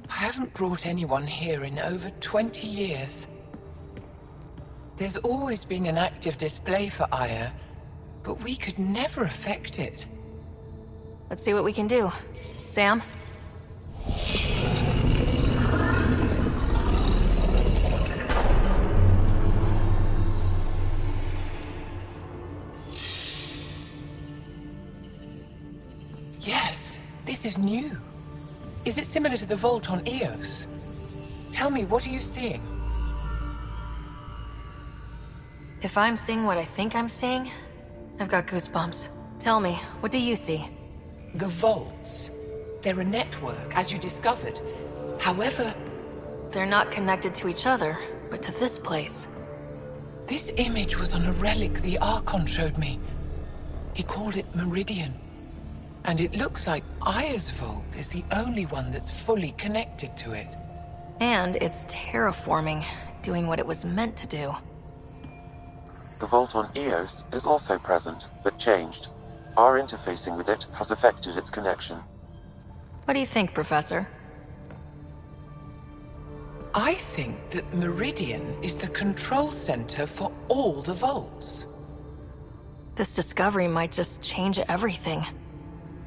I haven't brought anyone here in over 20 years. There's always been an active display for Aya, but we could never affect it. Let's see what we can do. Sam? Yes, this is new. Is it similar to the vault on Eos? Tell me, what are you seeing? If I'm seeing what I think I'm seeing, I've got goosebumps. Tell me, what do you see? The vaults. They're a network, as you discovered. However, They're not connected to each other, but to this place. this image was on a relic the Archon showed me. He called it Meridian. And it looks like Aya's vault is the only one that's fully connected to it. And it's terraforming, doing what it was meant to do. The vault on Eos is also present, but changed. Our interfacing with it has affected its connection. What do you think, Professor? I think that Meridian is the control center for all the vaults. This discovery might just change everything.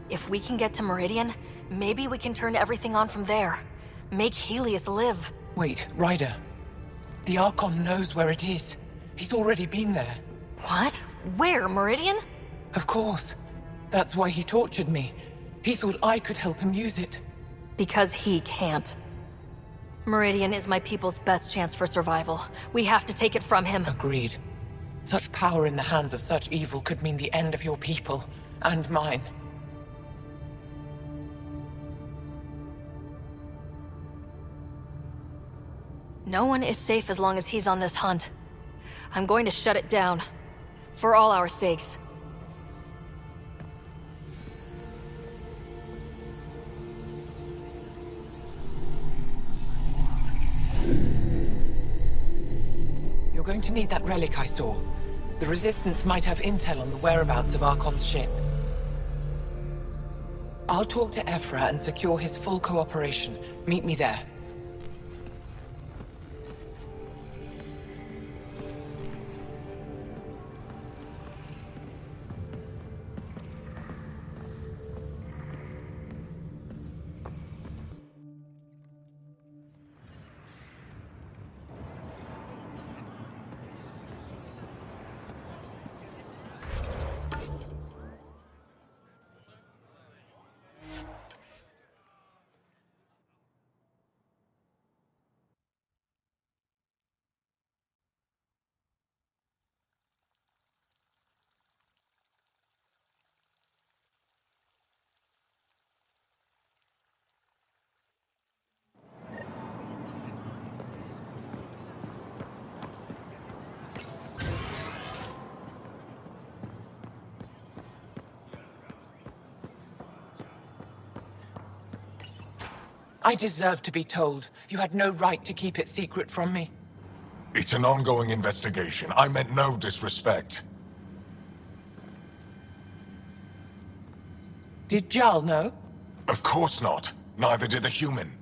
If we can get to Meridian, maybe we can turn everything on from there. Make Helios live. Wait, Ryder. The Archon knows where it is. He's already been there. What? Where? Meridian? Of course. That's why he tortured me. He thought I could help him use it. Because he can't. Meridian is my people's best chance for survival. We have to take it from him. Agreed. Such power in the hands of such evil could mean the end of your people, and mine. No one is safe as long as he's on this hunt. I'm going to shut it down. For all our sakes. You're going to need that relic I saw. The Resistance might have intel on the whereabouts of Archon's ship. I'll talk to Ephra and secure his full cooperation. Meet me there. I deserve to be told. You had no right to keep it secret from me. It's an ongoing investigation. I meant no disrespect. Did Jal know? Of course not. Neither did the human.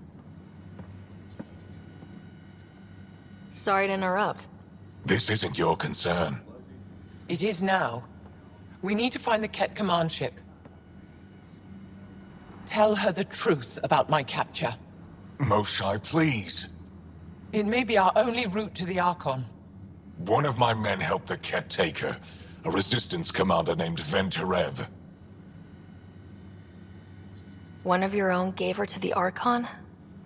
Sorry to interrupt. This isn't your concern. It is now. We need to find the Ket command ship. Tell her the truth about my capture. Moshai, please. It may be our only route to the Archon. One of my men helped the Ket take her. A resistance commander named Venturev. One of your own gave her to the Archon?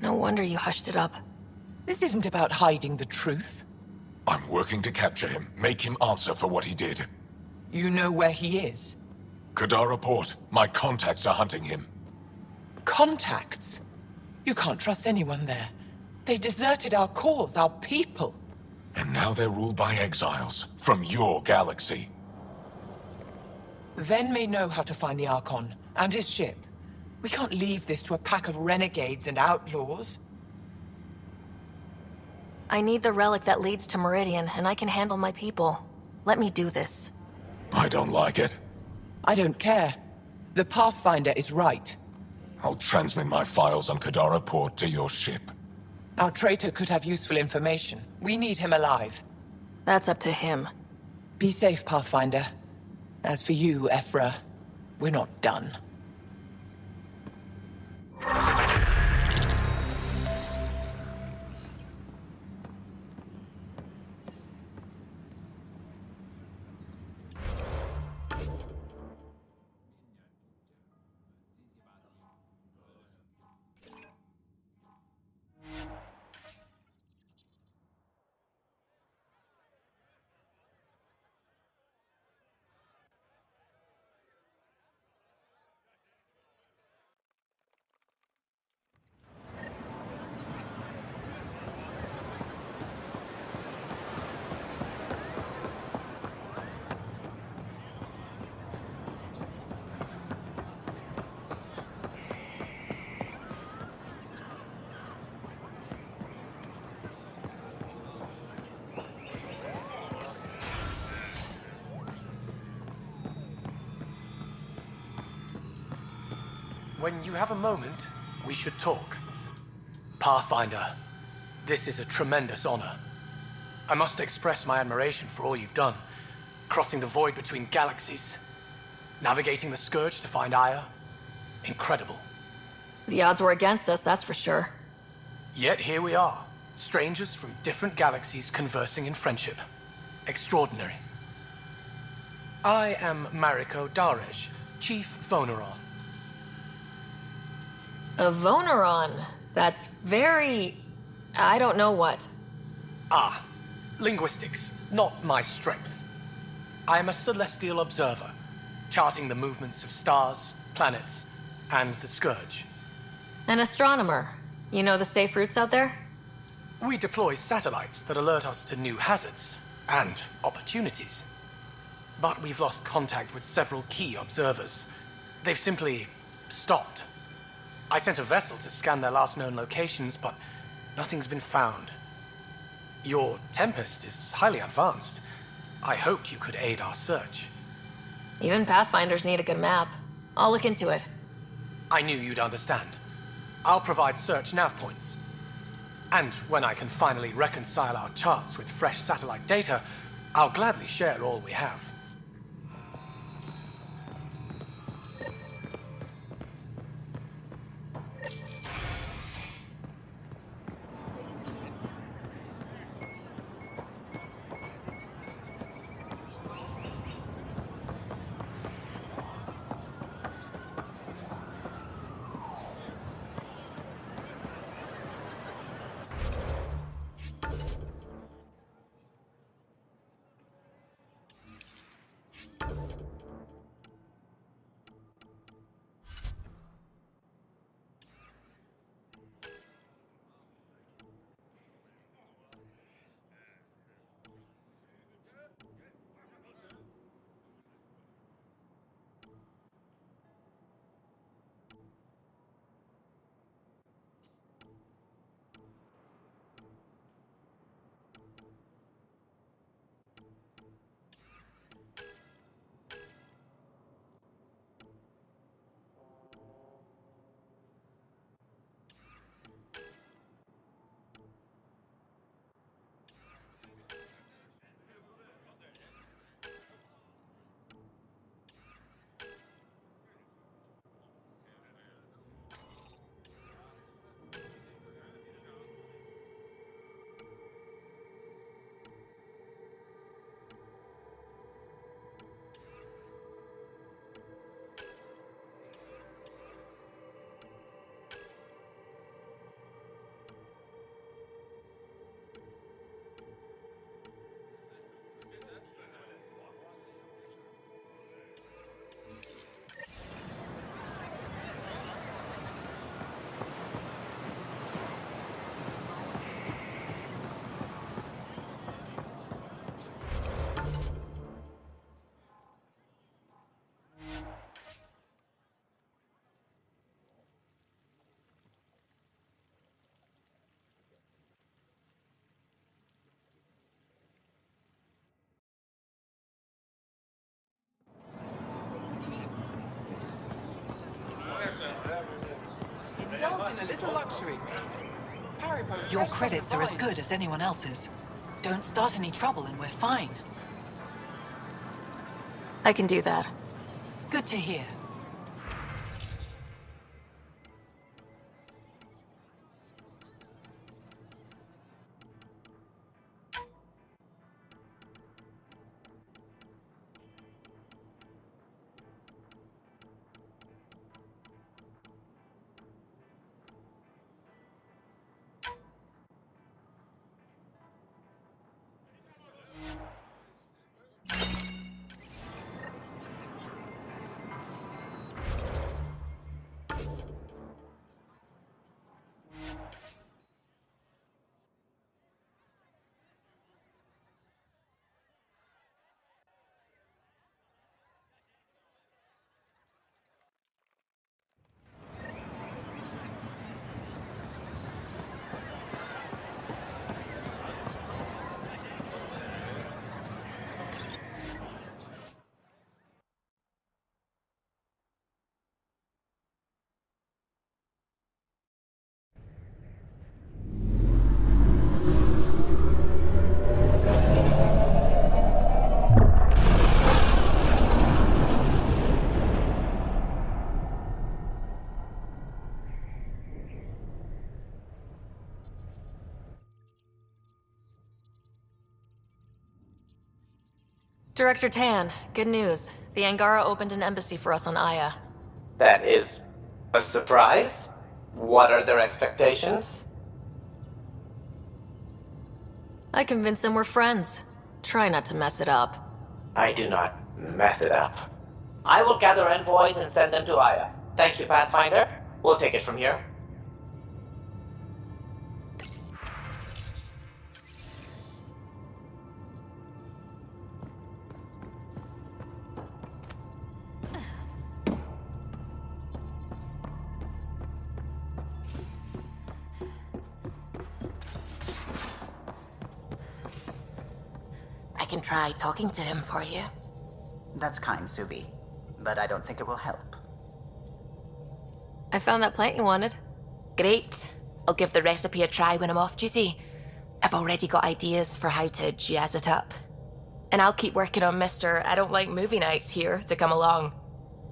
No wonder you hushed it up. This isn't about hiding the truth. I'm working to capture him, make him answer for what he did. You know where he is? Kadar report. My contacts are hunting him. Contacts? You can't trust anyone there. They deserted our cause, our people. And now they're ruled by exiles from your galaxy. Ven may know how to find the Archon and his ship. We can't leave this to a pack of renegades and outlaws. I need the relic that leads to Meridian, and I can handle my people. Let me do this. I don't like it. I don't care. The Pathfinder is right. I'll transmit my files on Kadara port to your ship. Our traitor could have useful information. We need him alive. That's up to him. Be safe, Pathfinder. As for you, Ephra, we're not done. When you have a moment, we should talk. Pathfinder, this is a tremendous honor. I must express my admiration for all you've done. Crossing the void between galaxies, navigating the Scourge to find Aya. Incredible. The odds were against us, that's for sure. Yet here we are, strangers from different galaxies conversing in friendship. Extraordinary. I am Mariko Darej, Chief Voneron. A Voneron. That's very... I don't know what. Ah, linguistics, not my strength. I am a celestial observer, charting the movements of stars, planets, and the Scourge. An astronomer. You know the safe routes out there? We deploy satellites that alert us to new hazards and opportunities. But we've lost contact with several key observers. They've simply stopped. I sent a vessel to scan their last known locations, but nothing's been found. Your Tempest is highly advanced. I hoped you could aid our search. Even Pathfinders need a good map. I'll look into it. I knew you'd understand. I'll provide search nav points. And when I can finally reconcile our charts with fresh satellite data, I'll gladly share all we have. A little luxury. Haribo Your fresh off credits the are as vine. good as anyone else's. Don't start any trouble and we're fine. I can do that. Good to hear. Director Tan, good news. The Angara opened an embassy for us on Aya. That is a surprise? What are their expectations? I convinced them we're friends. Try not to mess it up. I do not mess it up. I will gather envoys and send them to Aya. Thank you, Pathfinder. We'll take it from here. I can try talking to him for you. That's kind, Subi. But I don't think it will help. I found that plant you wanted. Great. I'll give the recipe a try when I'm off duty. I've already got ideas for how to jazz it up. And I'll keep working on Mr. I don't like movie nights here to come along.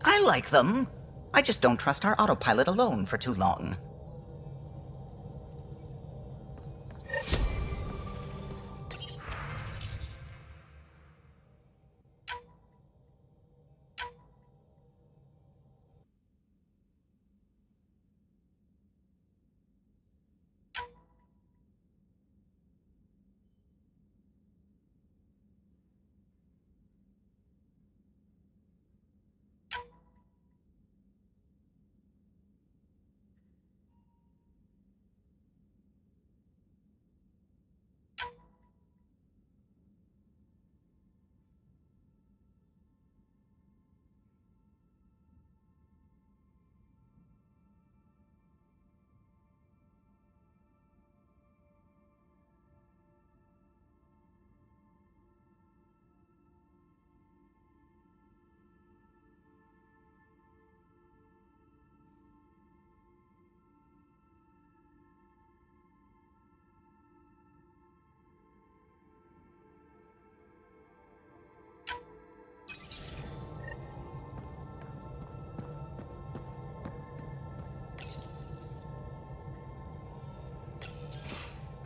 I like them. I just don't trust our autopilot alone for too long.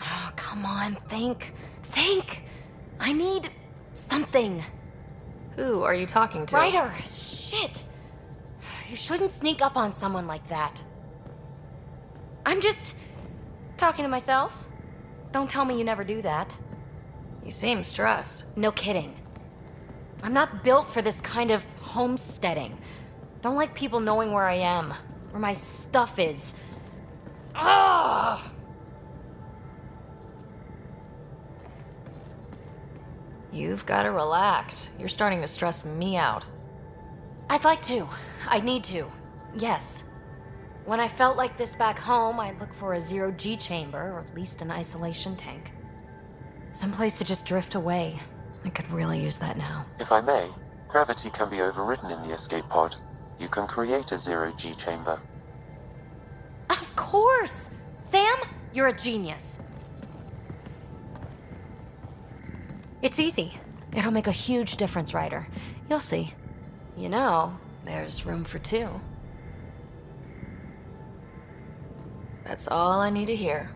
Oh, come on, think. Think! I need something. Who are you talking to? Ryder! Shit! You shouldn't sneak up on someone like that. I'm just talking to myself. Don't tell me you never do that. You seem stressed. No kidding. I'm not built for this kind of homesteading. Don't like people knowing where I am, where my stuff is. Ugh! You've got to relax. You're starting to stress me out. I'd like to. I need to. Yes. When I felt like this back home, I'd look for a zero-G chamber, or at least an isolation tank. Someplace to just drift away. I could really use that now. If I may, gravity can be overridden in the escape pod. You can create a zero-G chamber. Of course! course! Sam, you're a genius. It's easy. It'll make a huge difference, Ryder. You'll see. You know, there's room for two. That's all I need to hear.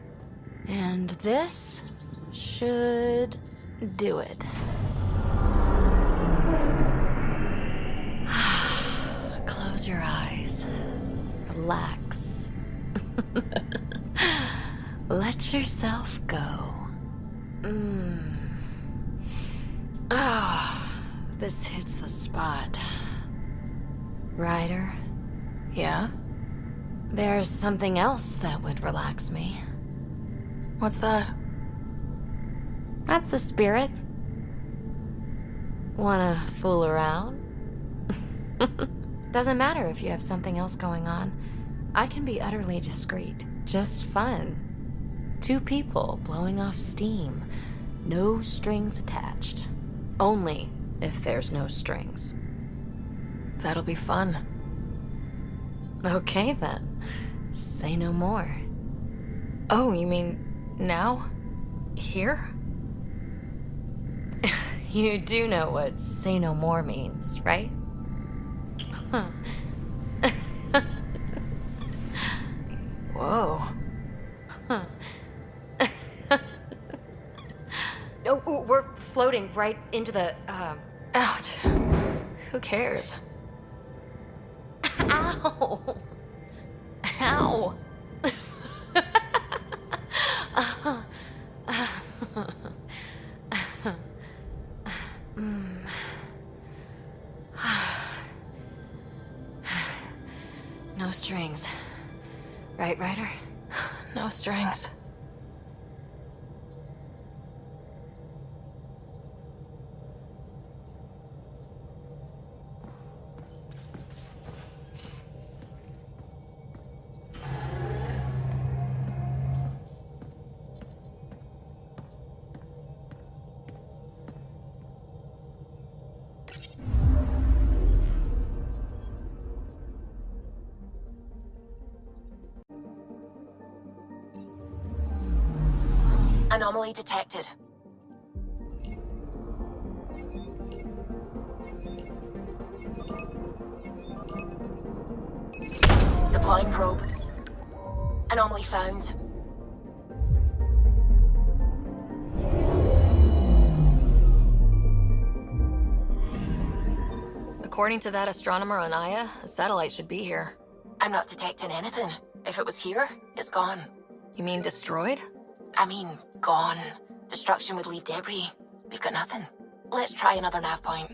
And this should do it. Close your eyes. Relax. Let yourself go. Oh, this hits the spot. Ryder, Yeah? there's something else that would relax me. What's that? That's the spirit. Wanna fool around? Doesn't matter if you have something else going on. I can be utterly discreet. Just fun. Two people blowing off steam. No strings attached. Only if there's no strings. That'll be fun. Okay then. Say no more. Oh, you mean now? Here? You do know what say no more means, right? Whoa. Oh, we're floating right into the, Ouch. Who cares? Ow! Ow! No strings. Right, Ryder? No strings. Anomaly detected. Deploying probe. Anomaly found. According to that astronomer on Aya, a satellite should be here. I'm not detecting anything. If it was here, it's gone. You mean destroyed? I mean, gone. Destruction would leave debris. We've got nothing. Let's try another nav point.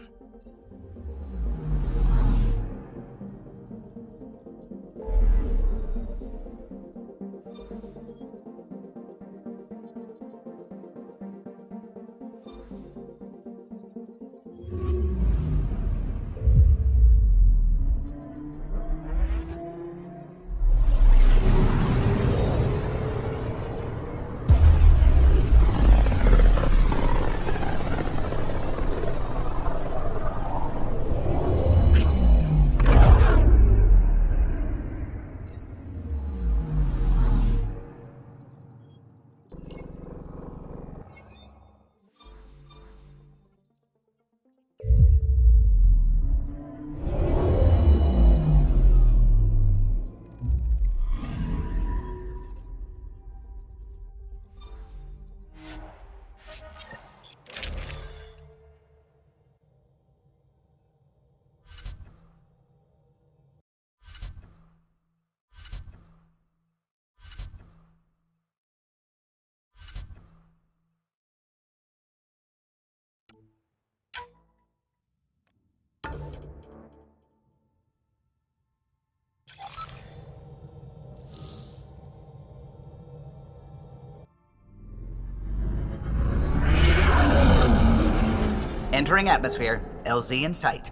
Entering atmosphere. LZ in sight.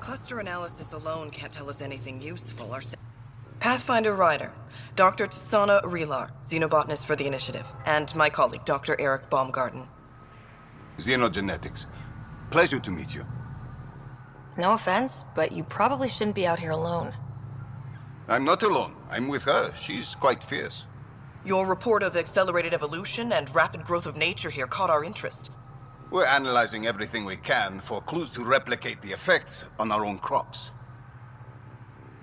Cluster analysis alone can't tell us anything useful. Pathfinder Ryder, Dr. Tsana Relar, xenobotanist for the Initiative, and my colleague, Dr. Eric Baumgarten. Xenogenetics. Pleasure to meet you. No offense, but you probably shouldn't be out here alone. I'm not alone. I'm with her. She's quite fierce. Your report of accelerated evolution and rapid growth of nature here caught our interest. We're analyzing everything we can for clues to replicate the effects on our own crops.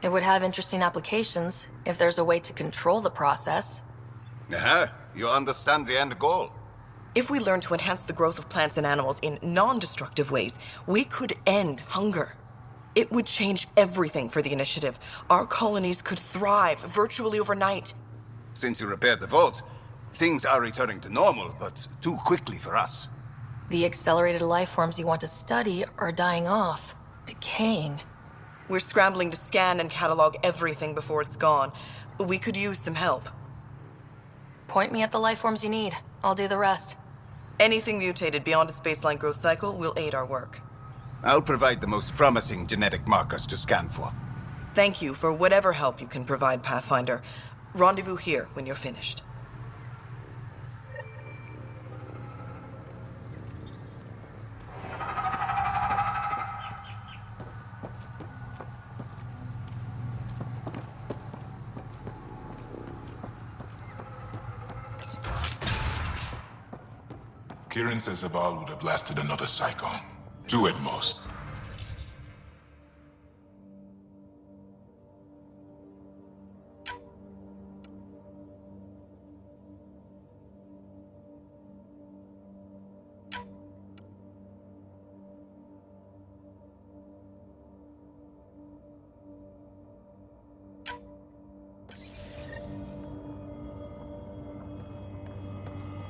It would have interesting applications if there's a way to control the process. You understand the end goal. If we learn to enhance the growth of plants and animals in non-destructive ways, we could end hunger. It would change everything for the Initiative. Our colonies could thrive virtually overnight. Since you repaired the vault, things are returning to normal, but too quickly for us. The accelerated life forms you want to study are dying off, decaying. We're scrambling to scan and catalog everything before it's gone. We could use some help. Point me at the life forms you need. I'll do the rest. Anything mutated beyond its baseline growth cycle will aid our work. I'll provide the most promising genetic markers to scan for. Thank you for whatever help you can provide, Pathfinder. Rendezvous here when you're finished. Kieran says Havarl would have lasted another cycle. 2 at most.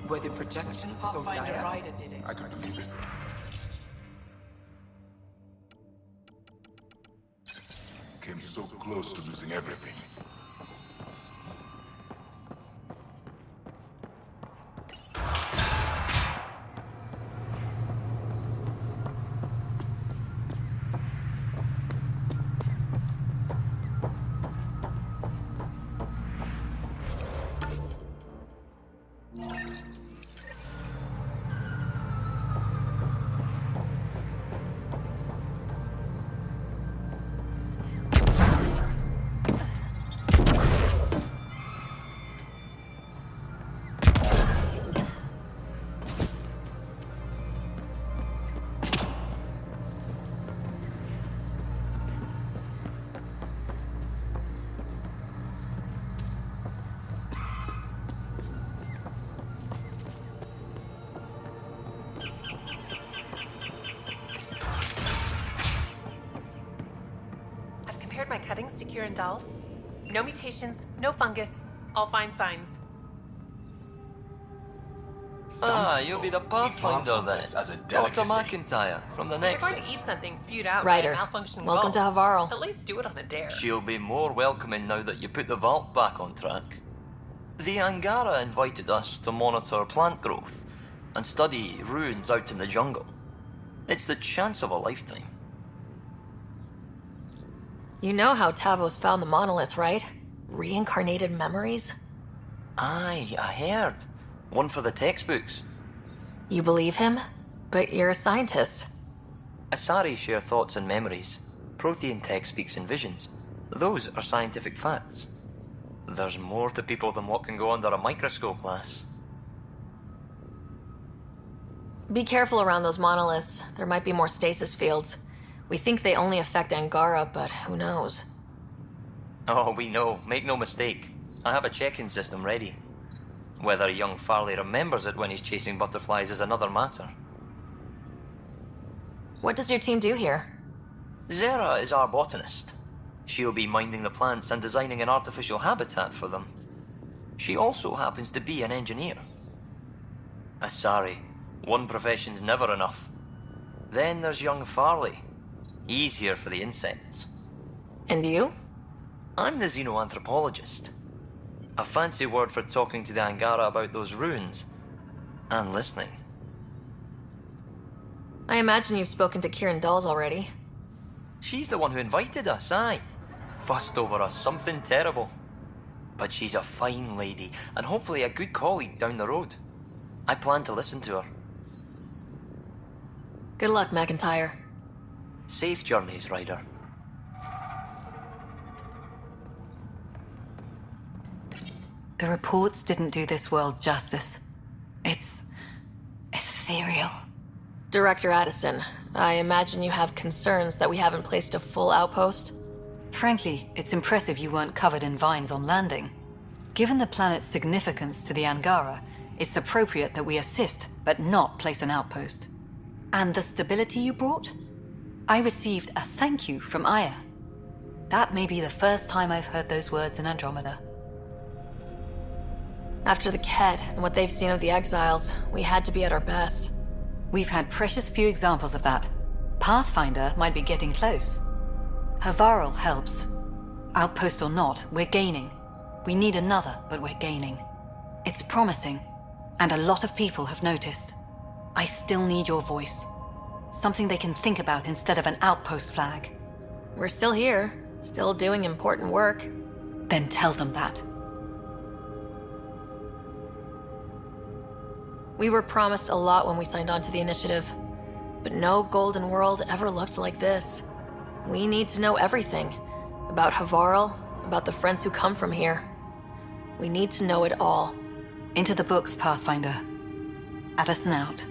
Were the projections so dire? Ryder did it. I could believe it. Came so close to losing everything. Compared my cuttings to Kieran Dahl's. No mutations, no fungus, all fine signs. You'll be the Pathfinder then. Dr. McIntyre, from the If Nexus. you're going to eat something spewed out Ryder, by a malfunctioning welcome to vault, Havarl. At least do it on a dare. She'll be more welcoming now that you put the vault back on track. The Angara invited us to monitor plant growth and study ruins out in the jungle. It's the chance of a lifetime. You know how Tavos found the monolith, right? Reincarnated memories? Aye, I heard. One for the textbooks. You believe him? But you're a scientist. Asari share thoughts and memories. Prothean tech speaks in visions. Those are scientific facts. There's more to people than what can go under a microscope, lass. Be careful around those monoliths. There might be more stasis fields. We think they only affect Angara, but who knows? Oh, we know. Make no mistake. I have a check-in system ready. Whether young Farley remembers it when he's chasing butterflies is another matter. What does your team do here? Zera is our botanist. She'll be minding the plants and designing an artificial habitat for them. She also happens to be an engineer. Asari, one profession's never enough. Then there's young Farley. He's here for the insects. And you? I'm the xenoanthropologist. A fancy word for talking to the Angara about those ruins. And listening. I imagine you've spoken to Kieran Dawes already. She's the one who invited us, aye. Fussed over us something terrible. But she's a fine lady, and hopefully a good colleague down the road. I plan to listen to her. Good luck, McIntyre. Safe journeys, Ryder. The reports didn't do this world justice. It's ethereal. Director Addison, I imagine you have concerns that we haven't placed a full outpost? Frankly, it's impressive you weren't covered in vines on landing. Given the planet's significance to the Angara, it's appropriate that we assist, but not place an outpost. And the stability you brought? I received a thank you from Aya. That may be the first time I've heard those words in Andromeda. After the Ket and what they've seen of the exiles, we had to be at our best. We've had precious few examples of that. Pathfinder might be getting close. Havarl helps. Outpost or not, we're gaining. We need another, but we're gaining. It's promising, and a lot of people have noticed. I still need your voice. Something they can think about instead of an outpost flag. We're still here, still doing important work. Then tell them that. We were promised a lot when we signed on to the initiative, but no Golden World ever looked like this. We need to know everything. About Havarl, about the friends who come from here. We need to know it all. Into the books, Pathfinder. Addison out.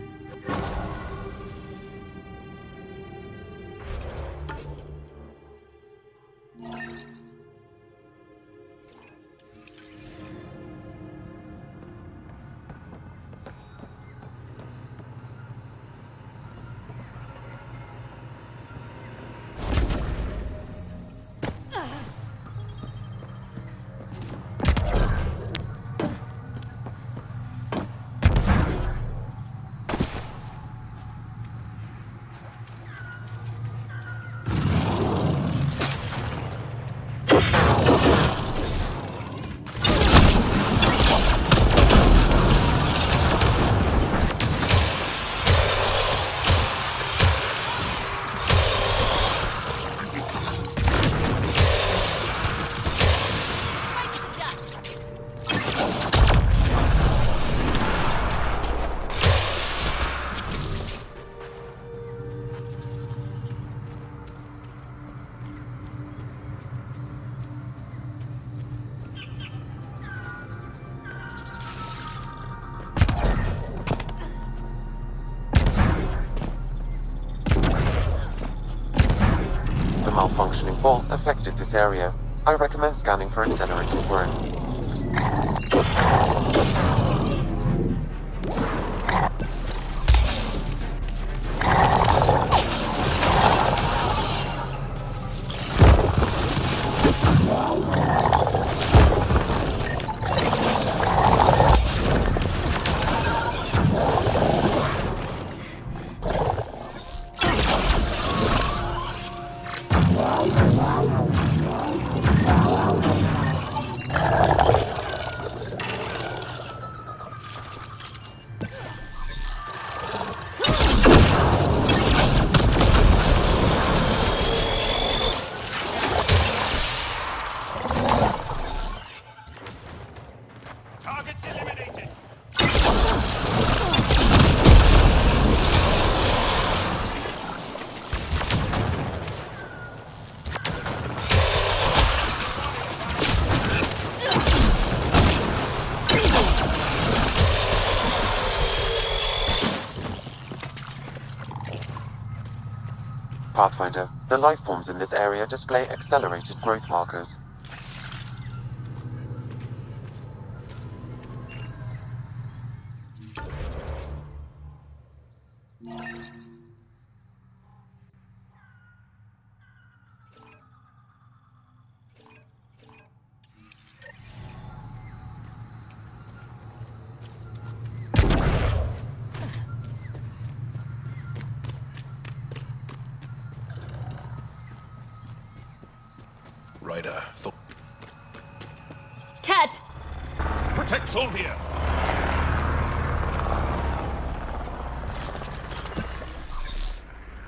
Malfunctioning vault affected this area. I recommend scanning for accelerated growth. Pathfinder, the life forms in this area display accelerated growth markers. Ryder, Ket! protect Solvia!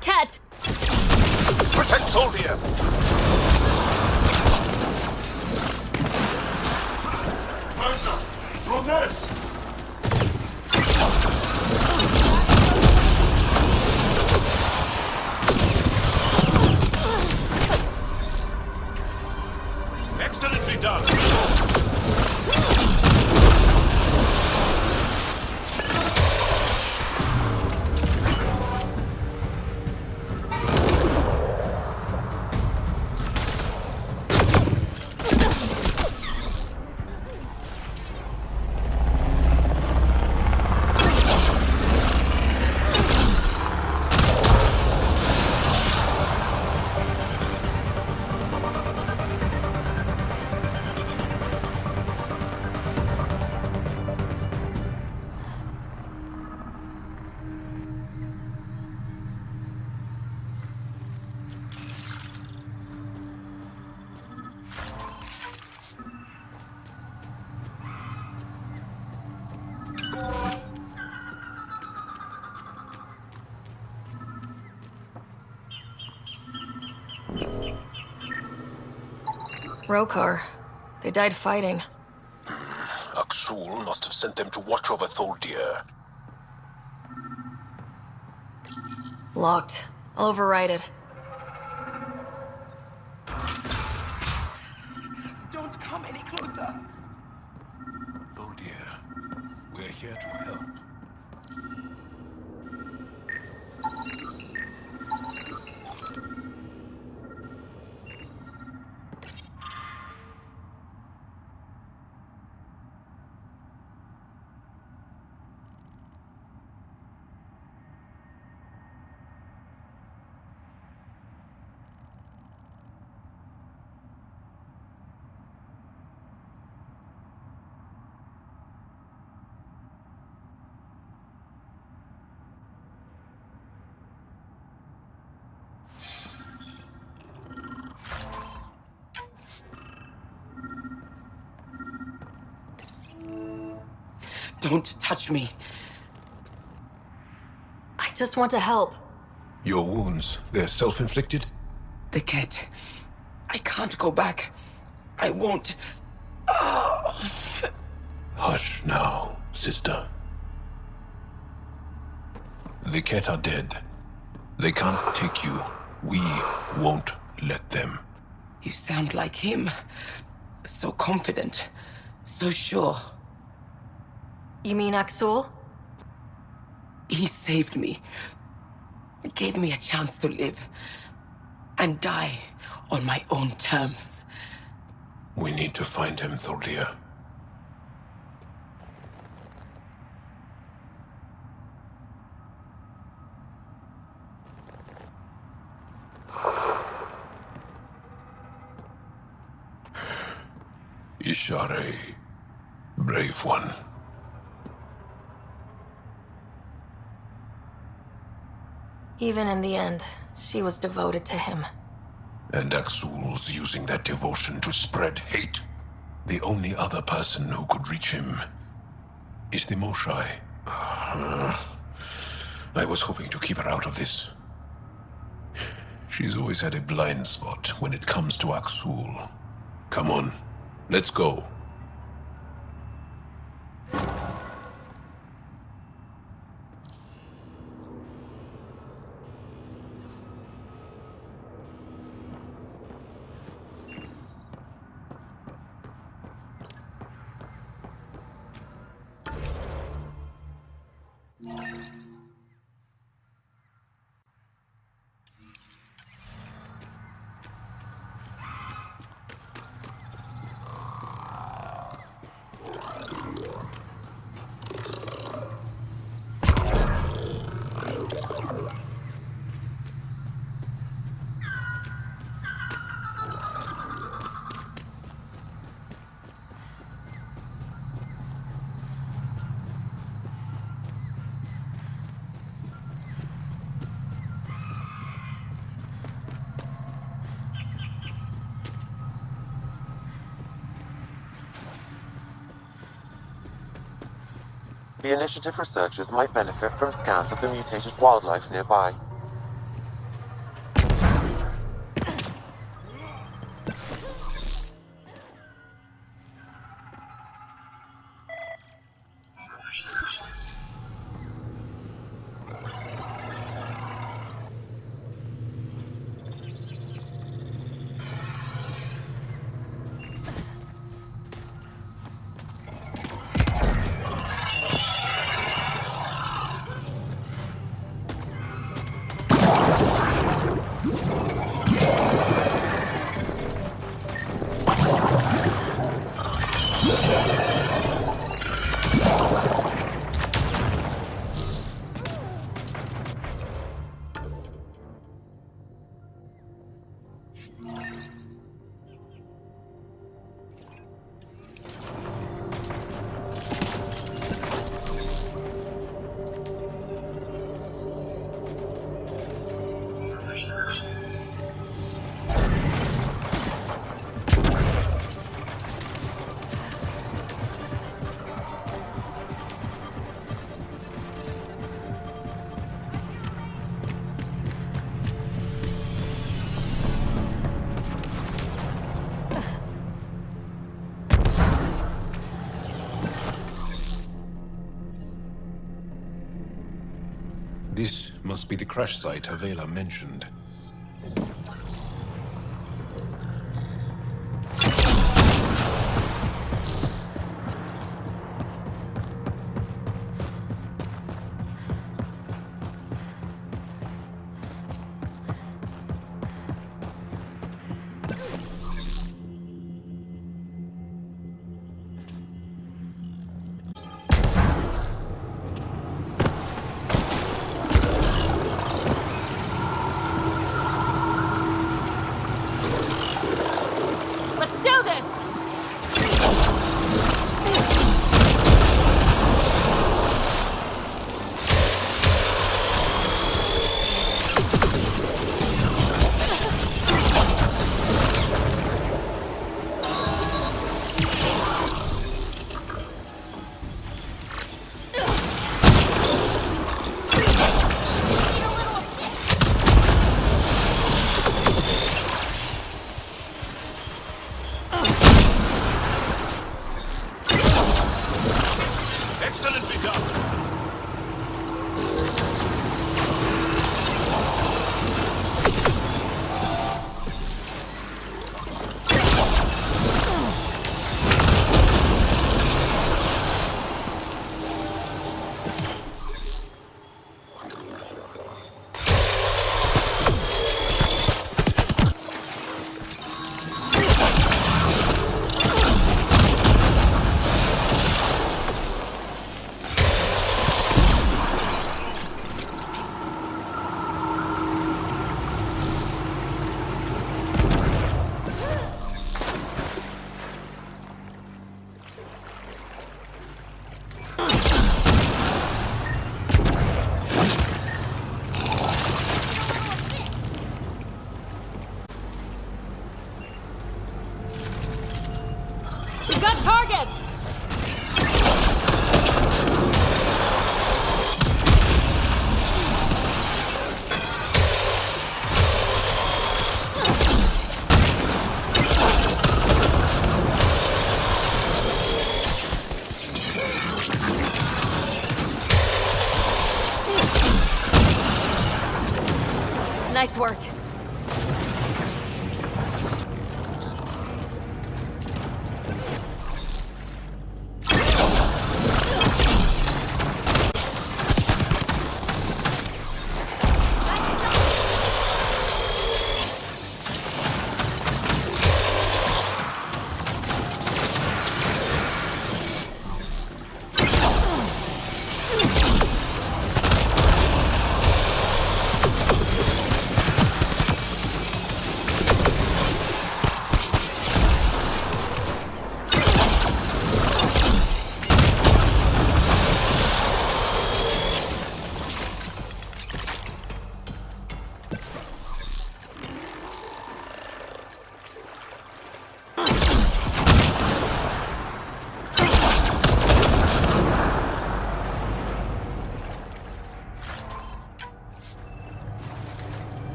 Ket! Protect Thuldir! Excellently done. Rokar. They died fighting. Aksul must have sent them to watch over Thuldir. Locked. I'll override it. Don't come any closer. Thuldir, we're here to help. Don't touch me. I just want to help. Your wounds, they're self-inflicted? The cat. I can't go back. I won't. Oh. Hush now, sister. The Ket are dead. They can't take you. We won't let them. You sound like him. So confident. So sure. You mean Aksul? He saved me. Gave me a chance to live. And die on my own terms. We need to find him, Thuldir. Ishare, brave one. Even in the end, she was devoted to him. And Aksul's using that devotion to spread hate. The only other person who could reach him is the Moshai. I was hoping to keep her out of this. She's always had a blind spot when it comes to Aksul. Come on, let's go. The Initiative researchers might benefit from scans of the mutated wildlife nearby. This must be the crash site Avela mentioned. Let's do this! Excellently done. We've got targets! Nice work.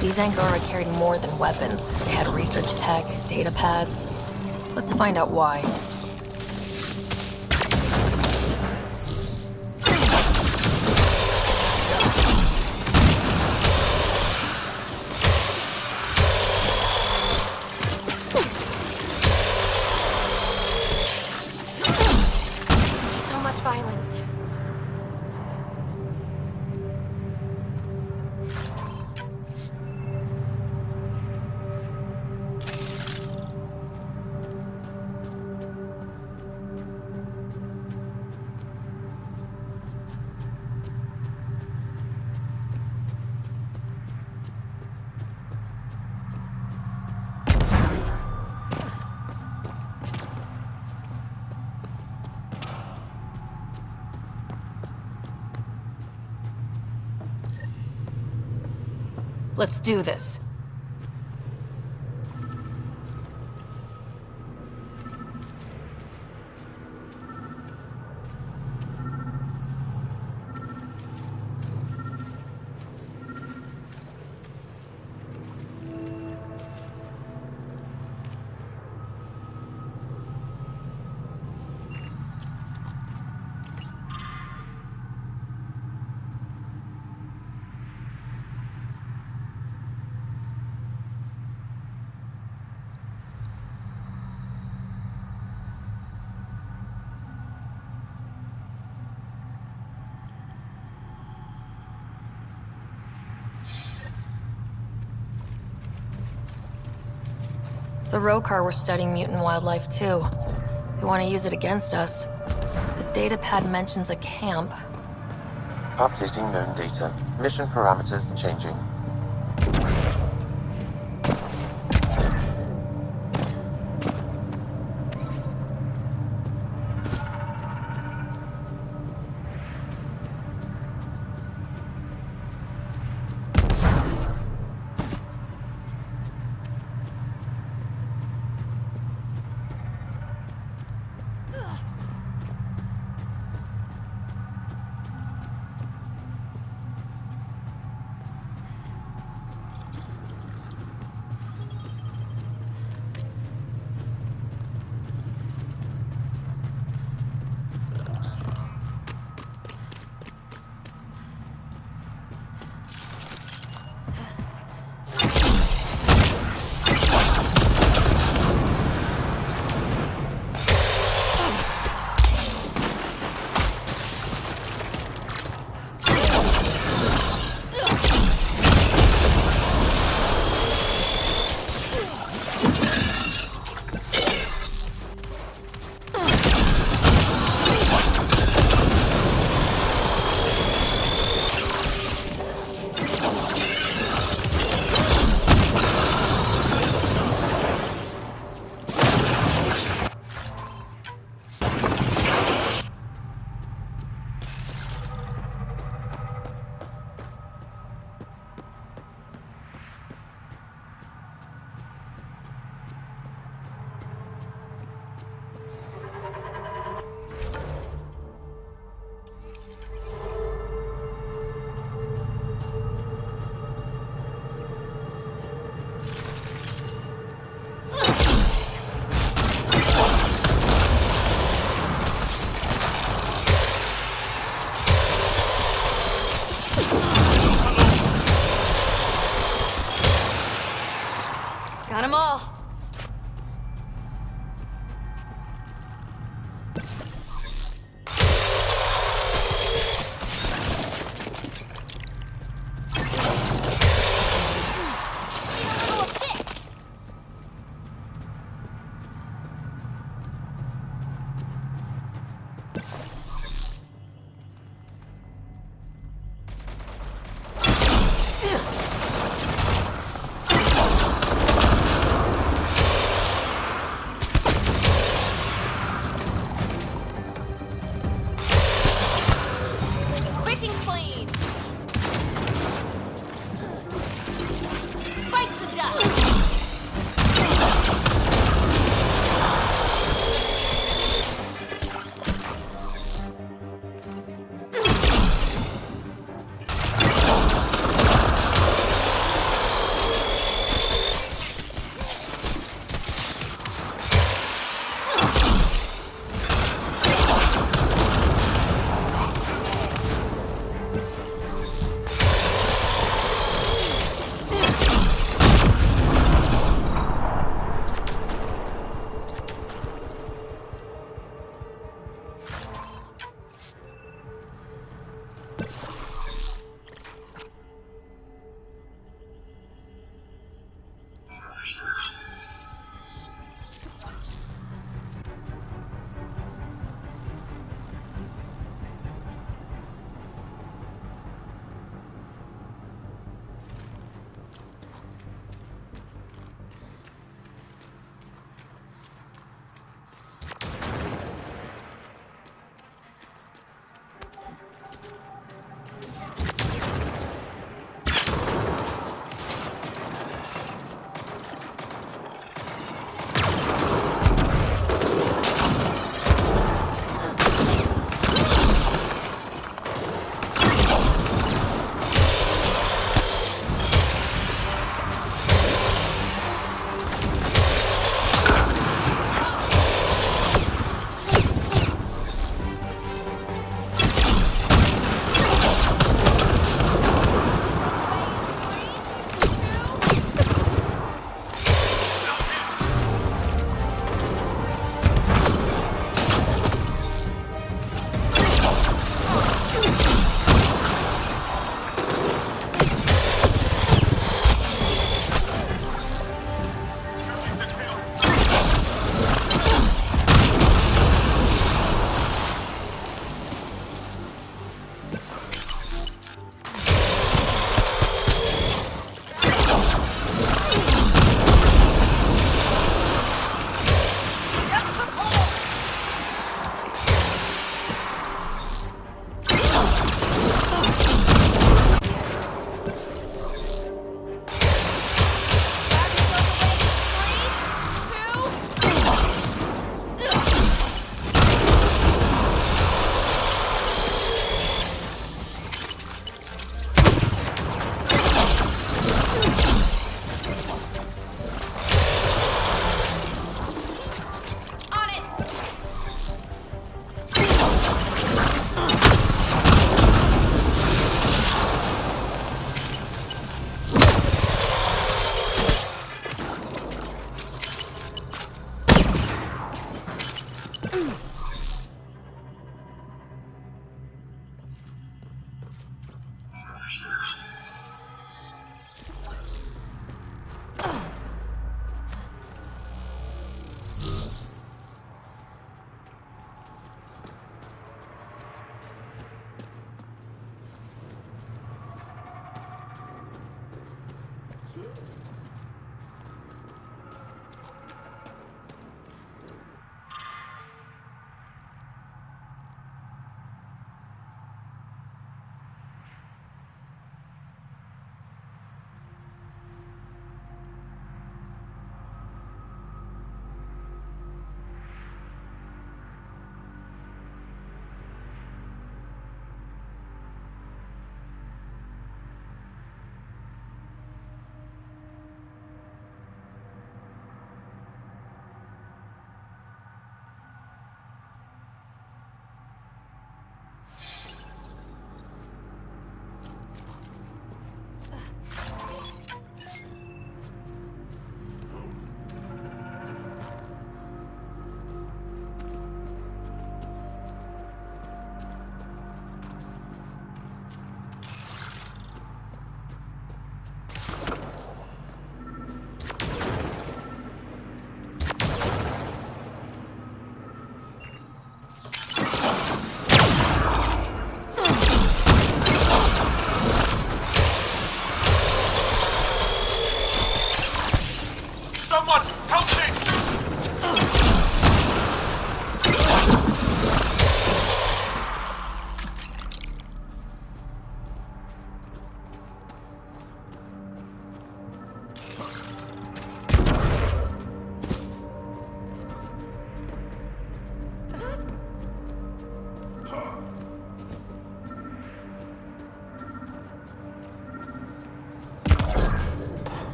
These Angora carried more than weapons. They had research tech, data pads. Let's find out why. Let's do this. The Rokar were studying mutant wildlife too. They want to use it against us. The datapad mentions a camp. Updating known data. Mission parameters changing. Got 'em all.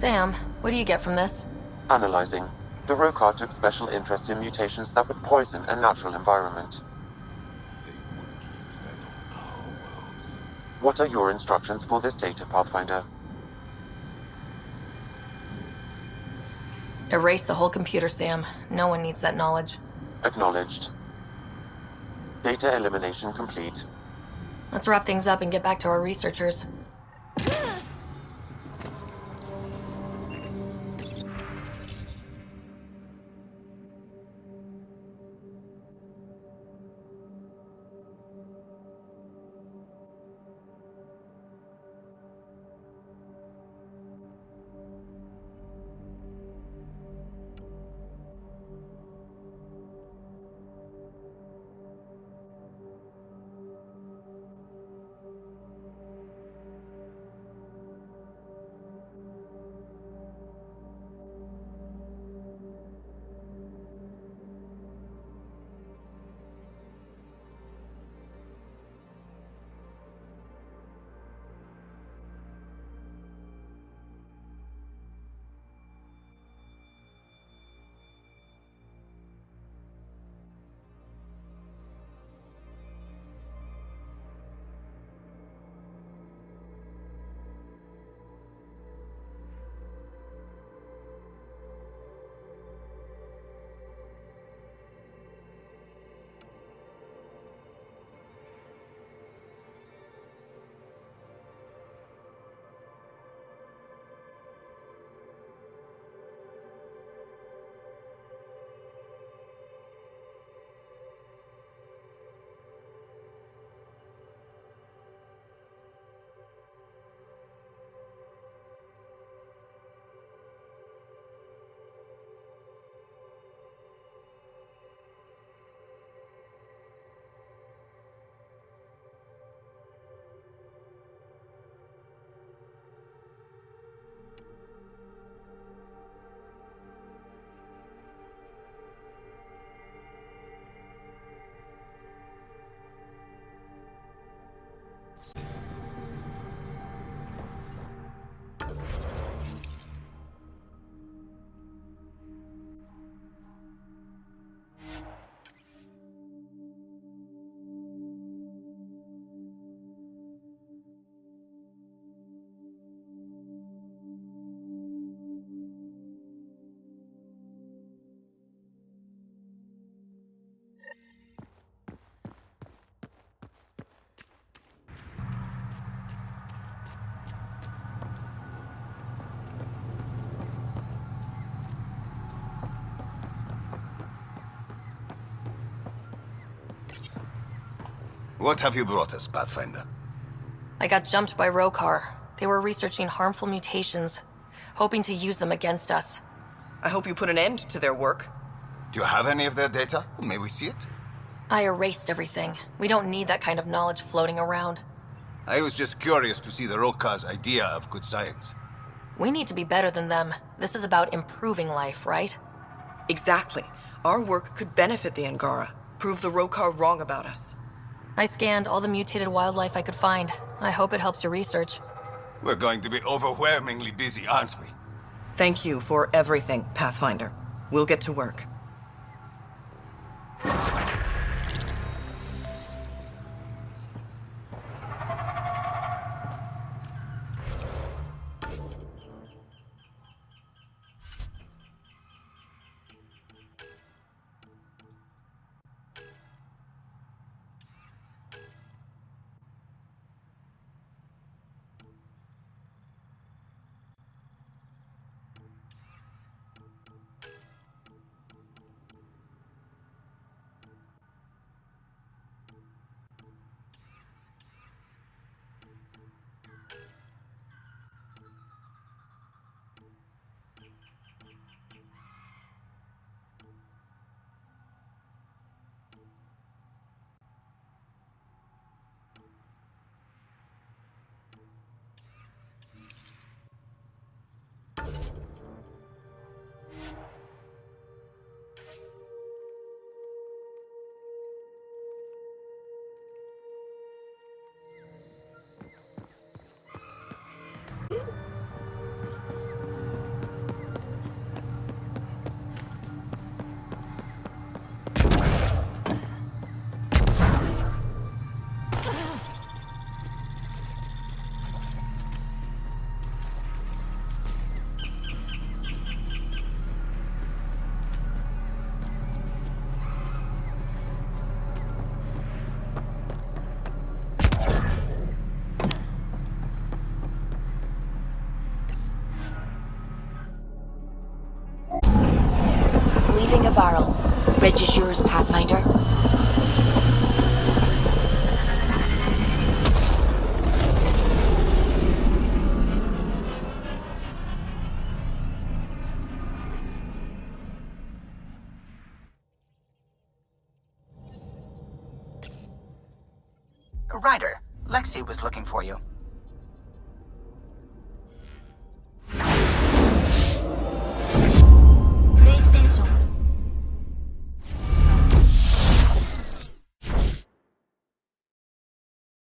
Sam, what do you get from this? Analyzing. The Rokar took special interest in mutations that would poison a natural environment. What are your instructions for this data, Pathfinder? Erase the whole computer, Sam. No one needs that knowledge. Acknowledged. Data elimination complete. Let's wrap things up and get back to our researchers. What have you brought us, Pathfinder? I got jumped by Rokar. They were researching harmful mutations, hoping to use them against us. I hope you put an end to their work. Do you have any of their data? May we see it? I erased everything. We don't need that kind of knowledge floating around. I was just curious to see the Rokar's idea of good science. We need to be better than them. This is about improving life, right? Exactly. Our work could benefit the Angara, prove the Rokar wrong about us. I scanned all the mutated wildlife I could find. I hope it helps your research. We're going to be overwhelmingly busy, aren't we? Thank you for everything, Pathfinder. We'll get to work. Leaving Havarl. Bridge is yours, Pathfinder. Ryder, Lexi was looking for you.